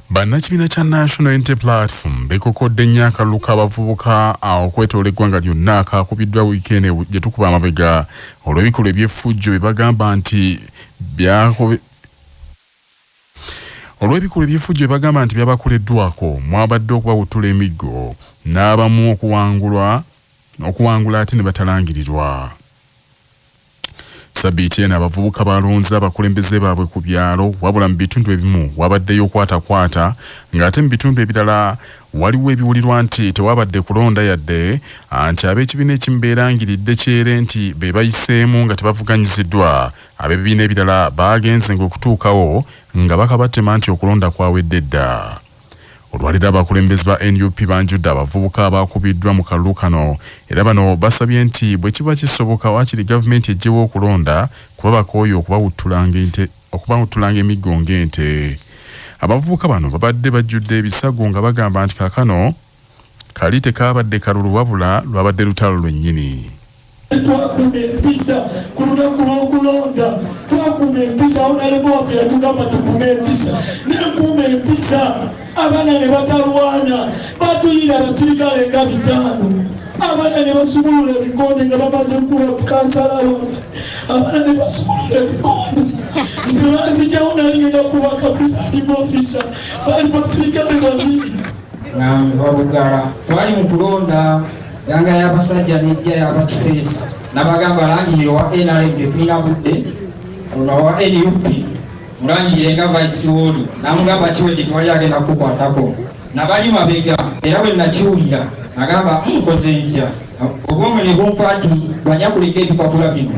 Bannakibiina kya National Unity Platform bekokodde nnyo akalulu abavubuka okwetoola eggwanga lyonna akakubiddwa wiikendi gye tukuba amabega olw'ebikolwa eby'effujjo bye bagamba nti byabakoleddwako mwabadde okubawuttula emiggo n'abamu okuwangula ate ne batalangirirwa. Sabbiiti eno abavubuka balonze abakulembeze baabwe ku byalo wabula mu bitundu ebimu wabaddeyo okwatakwata ng'ate mu bitundu ebirala waliwo ebiwulirwa nti tewabadde kulonda yadde nti ab'ekibiina ekimu beerangiridde kyere nti be bayiseemu nga tebavuganyiziddwa ab'ebibiina ebirala baagenze ng'okutuukawo nga bakabatema nti okulonda kwawedde dda. Olwaliro abakulembeze ba NUP banjudde abavubuka abakubiddwa mu kalulu kano era bano basabye nti bwe kiba kisoboka waakiri gavumenti ejjewo okulonda kuba bakooye okubawuttulanga emiggo ng'ente. Abavubuka bano babadde bajjudde ebisago nga bagamba nti kaakano kali tekaabadde kalulu wabula lwabadde lutalo lwennyini. Twakume empisa ku lunaku lw'okulonda, twakume empisa onalema waffe yatugamba tukume empisa nenkume empisa abaana ne batalwana batuyira abasirikale nga 5 abaana ne basumulula ebikonde nga bamaze kuba kansalalo abaana ne basumulula ebikonde zibazijjawo nalingenda kubaka presiding officer bali basirikale 2 nva Bugala twali mu kulonda yanga y'abasajja n'ejja y'abakifeesi nabagamba langiriro wa NRM tetulina budde ono wa NUP mulangirire nga vice woli namugamba kiwedde twali agenda kukwatako nabali mabega era bwe nakiwulira nagamba nkoze ntya obwongo ne bumpaati bwanya kuleka ebipapula bino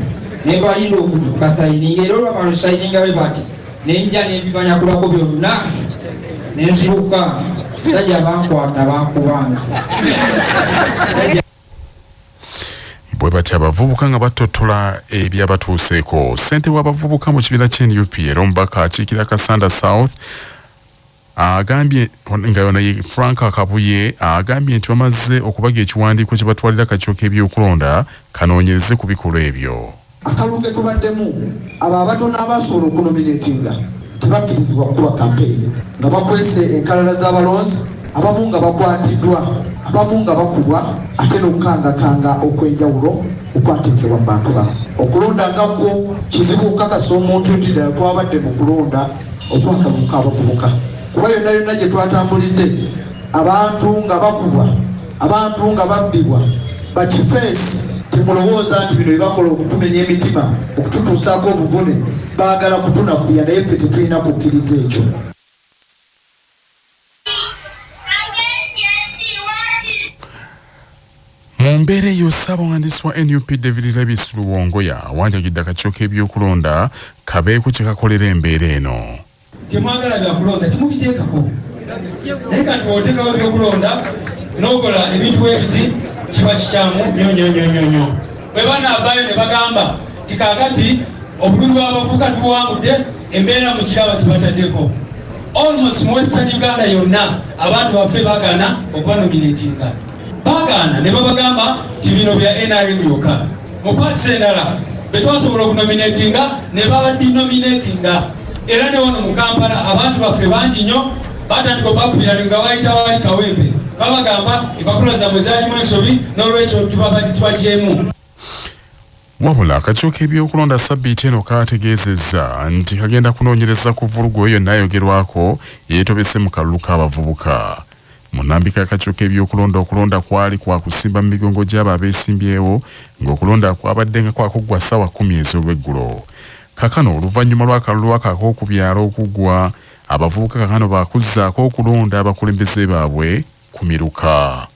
ne balinda okutukasayininga era olwamala osayininga bwe bati nenja n'ebibanyakulako byonna nenzuuka sajja bankwata bankubanza bwe batya abavubuka nga batottola ebyabatuuseeko. Ssente w'abavubuka mu kibiina ky'NUP era omubaka akiikira Kasanda South agambye nga yona ye Frank Akabuye agambye nti bamaze okubaga ekiwandiiko kye batwalira akakiiko k'ebyokulonda kanoonyereze ku bikolwa ebyo. Akalulu ke tubaddemu abo abatono abasobola okunominatinga tebakkirizibwa kukuba kampeyini nga bakwese enkalala z'abalonzi abamu nga bakwatiddwa abamu nga bakubwa ate n'okukangakanga okwenjawulo okwateekebwa mu bantu bano. Okulonda nga gwo kizibu okukakasa omuntu nti ddala twabadde mu kulonda okwakaluka abavubuka kuba yonna yonna gye twatambulidde abantu nga bakubwa abantu nga babbibwa bakifeesi temulowooza nti bino byebakola okutumenya emitima okututuusaako obuvune baagala kutunafuya naye ffe tetulina kukkiriza ekyo. Mu mbeera eyo ssaabawandiisi wa NUP David Lebis Luwongoya awanjagidde akakiiko k'ebyokulonda kabeeku kye kakolera embeera eno. Temwagala byakulonda kimubiteekako naye kati bw'oteekawo byokulonda n'okola ebintu ebiti kiba kikyamu nyonyonyonyonyo. Bwe banaavaayo ne bagamba ti kaakati obululu bw'abavubuka tubuwangudde embeera mu kiraba tebataddeko. Almost mu Western Uganda yonna abantu baffe baagaana okubanominatinga baagaana ne babagamba ti bino bya NRM yokka. Mu paati endala be twasobola okunominatinga ne babadinominatinga era ne wano mu Kampala abantu baffe bangi nnyo batandika okubakubira nga bayita wali kawempe babagamba empapula zammwe zaalimu ensobi n'olwekyo tubagyemu. Wabula akakiiko k'ebyokulonda sabbiiti eno kaategeezezza nti kagenda kunoonyereza ku vulugu eyo naayogerwako yeetobese mu kalulu k'abavubuka. Mu nnambika y'akakiiko k'ebyokulonda okulonda kwali kwa kusimba mu migongo gy'abo abeesimbyewo ng'okulonda kwabadde nga kwakuggwa ssaawa 10 ez'olweggulo. Kakano oluvannyuma lw'akalulu akaako ku byalo okuggwa abavubuka kakano baakuzzaako okulonda abakulembeze baabwe ku miruka.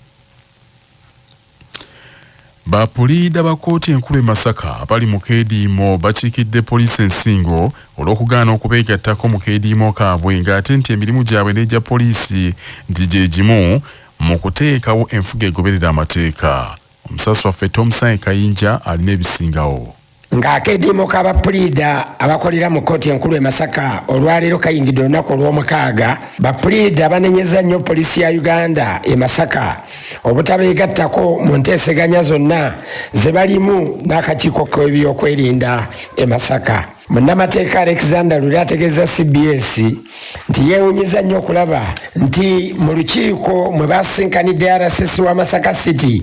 Bapuliida ba kkooti enkulu e Masaka bali mu keediimo bakiikidde poliisi ensingo olw'okugaana okubeegattako mu keediimo kaabwe ng'ate nti emirimu gyabwe n'egya poliisi nti gye gimu mu kuteekawo enfuga egoberera amateeka. Omusasi waffe Thompson Kayinja alina ebisingawo. Ng'akeediimo k'abapuliida abakolera mu kkooti enkulu e Masaka olwaleero kayingidde olunaku olw'omukaaga bapuliida banenyeza nnyo poliisi ya Uganda e Masaka obutabeegattako mu nteeseganya zonna ze balimu n'akakiiko k'ebyokwerinda e Masaka. Munnamateeka Alexander Luli ategeeza CBS nti yeewunyiza nnyo okulaba nti mu lukiiko mwe basinkanidde RCC wa Masaka City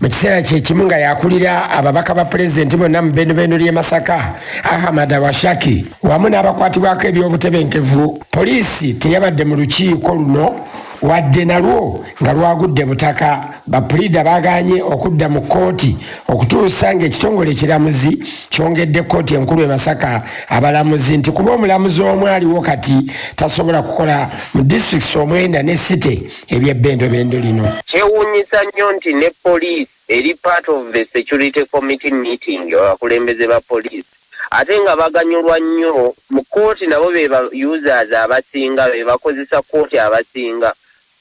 mu kiseera kyekimu nga yakulira ababaka ba pulezidenti bonna mu bendobendo ly'e Masaka Ahmad Awashaki wamu n'abakwatibwako eby'obutebenkevu. Poliisi teyabadde mu lukiiko luno wadde nalwo nga lwagudde butaka. Bapulida baganye okudda mu kooti okutuusa ng'ekitongole ekiramuzi kyongedde kooti enkulu e Masaka abalamuzi nti kuba omulamuzi omu aliwo kati tasobola kukola mu districts omwenda ne city eby'ebbendobendo lino. Kyewuunyisa nnyo nti ne poliisi eri part of the security committee meeting abakulembeze ba poliisi ate nga baganyulwa nnyo mu kooti nabo be ba users abasinga be bakozesa kooti abasinga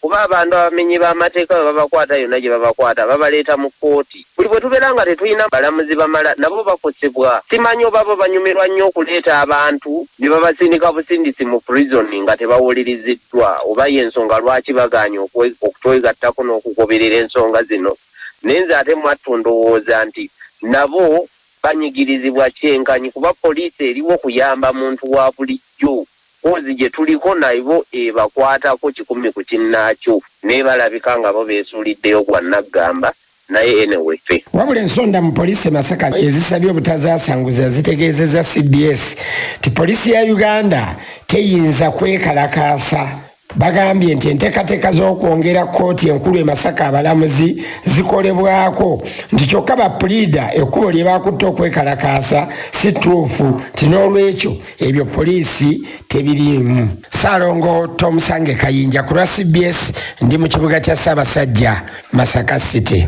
kuba abantu abamenyi b'amateeka bwe babakwata yonna gye babakwata babaleeta mu kooti. Buli bwe tubeera nga tetulina balamuzi bamala nabo bakosebwa. Simanyi oba bo banyumirwa nnyo okuleeta abantu ne babasindika busindisi mu prison nga tebawuliriziddwa oba y'ensonga lwaki baganye okutwegattako n'okugoberera ensonga zino. Nenze ate mwattu ndowooza nti nabo banyigirizibwa kyenkanyi kuba poliisi eriwo kuyamba muntu wa bulijjo. Ozi gye tuliko naibo ebakwatako 10 ku kinnaakyo naye balabika nga bo beesuuliddeyo gwa naggamba naye anyway fe. Wabula ensonda mu poliisi Masaka ezisabye obutazaasanguza zitegeezezza CBS ti poliisi ya Uganda teyinza kwekalakaasa. Bagambye nti enteekateeka z'okwongera kooti enkulu e Masaka abalamuzi zikolebwako nti kyokka bapulida ekkubo lye bakutte okwekalakaasa si ttuufu nti n'olwekyo ebyo poliisi tebiriimu. Ssaalongo Tomusange Kayinja ku lwa CBS ndi mu kibuga kya Ssaabasajja Masaka City.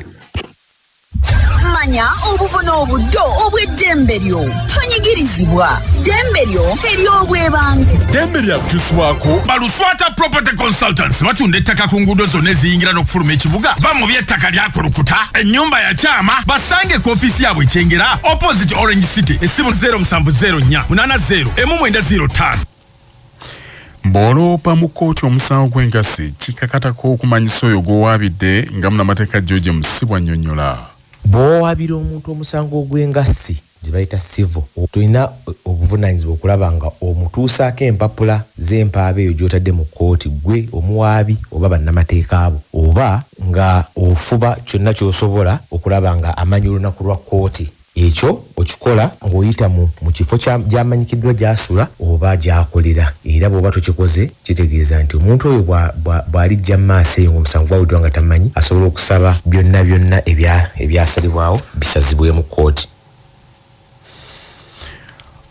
Manya obubona obuddo obw'eddembe lyo tonyigirizibwa ddembe lyo ery'obwebange. Ddembe lyakukyusibwako Baluswata Property Consultants batunda ettaka ku nguudo zonna eziyingira n'okufuluma ekibuga va mu by'ettaka lyakulukuta ennyumba ya kyama basange ku ofiisi yaabwe ekyengera opposite Orange City essimu 0704 80 1905. Bw'oloopa mu kkooti omusango gw'engassi kikakatako okumanyisa oyo gw'owaabidde nga munnamateeka George Musibwa annyonnyola. Bw'owaabira omuntu omusango gw'engassi gye bayita civil tulina obuvunaanyizibwa okulaba nga omutuusaako empapula z'empaaba eyo gy'otadde mu kkooti gwe omuwaabi oba bannamateeka abo oba nga ofuba kyonna ky'osobola okulaba nga amanya olunaku lwa kkooti. Ekyo okikola ng'oyita mu kifo gy'amanyikiddwa gy'asula oba gy'akolera era bw'oba tokikoze kitegeeza nti omuntu oyo bw'alijja mu maaso eyo ng'omusango gwawuddwa nga tamanyi asobola okusaba byonna ebyasalibwawo bisazibwe mu kkooti.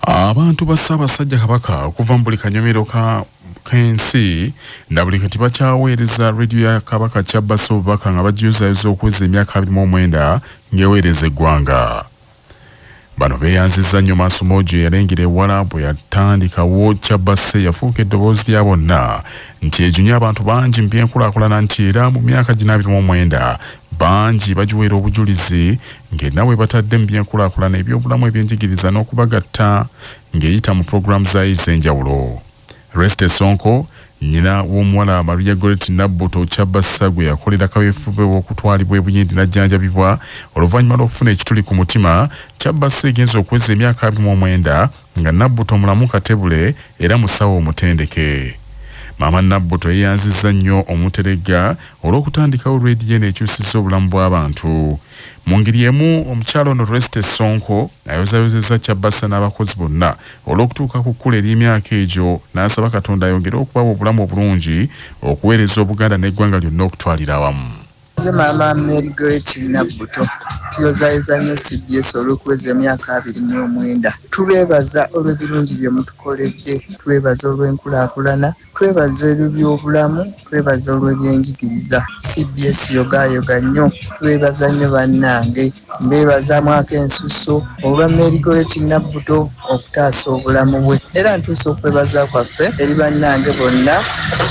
Abantu ba Ssaabasajja Kabaka okuva mu buli kanyomero k'ensi na buli kati bakyaweereza rediyo ya Kabaka Kyabbasa obubaka nga bagiyuzaayoza okuweza emyaka 29 ng'eweereza eggwanga. Bano beeyanzizza nnyo Maasomojo yalengera ewala bwe yatandikawo Kyabbasa yafuuka eddoboozi lya bonna nti ejunye abantu bangi mu byenkulaakulana nti era mu myaka 29 bangi bagiweera obujulizi ng'ennawe batadde mu byenkulaakulana eby'obulamu ebyenjigiriza n'okubagatta ng'eyita mu pulogulaamu zaayo ez'enjawulo. Reste Sonko nnyina w'omuwala Maria Goretti Nabbuto Kyabbasa gwe yakolera kaweefube w'okutwalibwa ebuyindi n'ajjanjabibwa oluvannyuma lw'okufuna ekituli ku mutima. Kyabbasa egenza okuweza emyaka 29 nga Nabbuto mulamu katebule era musawo omutendeke. Maama Nabbuto yeeyanzizza nnyo omuteregga olw'okutandikawo rediyo n'ekyusizza obulamu bw'abantu. Mu ngeri emu omukyalo ono Reste Sonko ayozaayozezza Kyabbasa n'abakozi bonna olw'okutuuka ku kkula ery'emyaka egyo n'asaba Katonda ayongere okubawa obulamu obulungi okuweereza Obuganda n'eggwanga lyonna okutwalira awamu. Maama Mary Goretti Nabbuto tuyozaayeza nnyo CBS olw'okuweza emyaka 29. Tubeebaza olw'ebirungi bye mutukoledde, twebaza olw'enkulaakulana, twebaza olw'ebyobulamu, twebaza olw'ebyenjigiriza. CBS yogayoga nnyo, twebaza nnyo bannange. Mbeebaza mwaka ensuso olwa Mary Goretti Nabbuto okutaasa obulamu bwe era ntuusa okwebaza kwaffe eri bannange bonna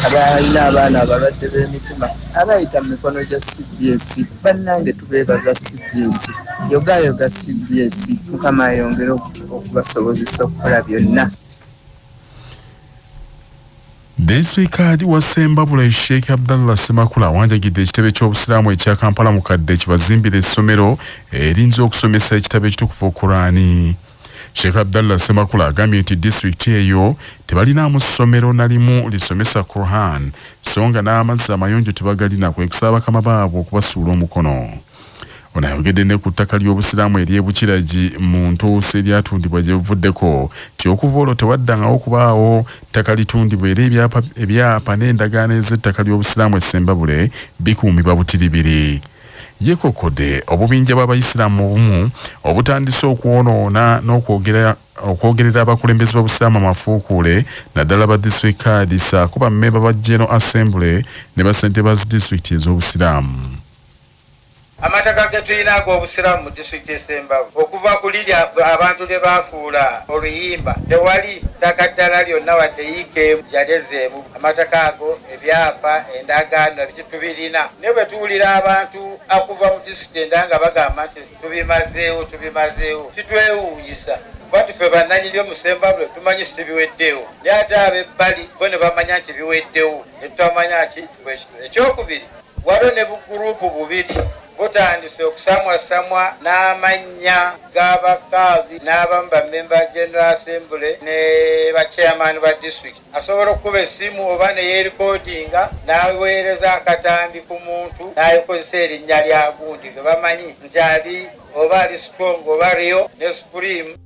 abalina abaana abalwadde b'emitima abayita mu mikono gya CBS. Bannange tubeebaza CBS, yogayoga CBS. Mukama ayongere okubasobozesa okukola byonna. Disitulikati wa Sembabule Sheikh Abdallah Semakula wanjagidde ekitebe ky'obusiraamu ekya Kampala mukadde kibazimbira essomero erinza okusomesa ekitabo ekitukuvu Kurani. Sheikh Abdallah Semakula agambye nti district eyo tebalinamu ssomero nalimu lisomesa Quran songa n'amazzi amayonjo tebagalina kwe kusaba kama baabo okubasuula omukono. Ono ayogedde ne ku ttaka ly'obusiraamu ery'ebukiragi mu ntuusi eryatundibwa gye buvuddeko ti okuva olwo tewaddangawo kubaawo ttaka litundibwa era ebyapa n'endagaano ez'ettaka ly'obusiraamu essembabule bikuumibwa butiribiri. Yekokode obubinja bw'abayisiraamu obumu obutandise okwonoona n'okwogerera abakulembeze b'obusiraamu amafuukuule naddala ba district kadisa kuba mmemba ba General Assembly ne basente ba district ez'obusiraamu. Amataka ge tulina ag'obusiraamu mu disitulikiti esembabu okuva ku liri abantu lye baafuula oluyimba tewali ttaka ddala lyonna wadde yiikeemu yalezeemu. Amataka ago ebyapa endagaano tubirina ne bwe tuwulira abantu akuva mu disitulikiti endala nga bagamba nti tubimazeewo kitwewuunyisa kuba tufe bannanyini omusembabule tumanyi si biweddewo naye ate ab'ebbali bo ne bamanya nti biweddewo ne tutamanya ki ekyokubiri waliwo ne buguruupu bubiri butandise okusamwasamwa n'amannya g'abakaazi n'abamu bammemba General Assembly ne bachairman ba district asobola okukuba essimu oba ne yeerikodinga n'aweereza akatambi ku muntu n'ayikozesa erinnya lya gundi ge bamanyi nti ali oba ali strong oba Rio ne Supreme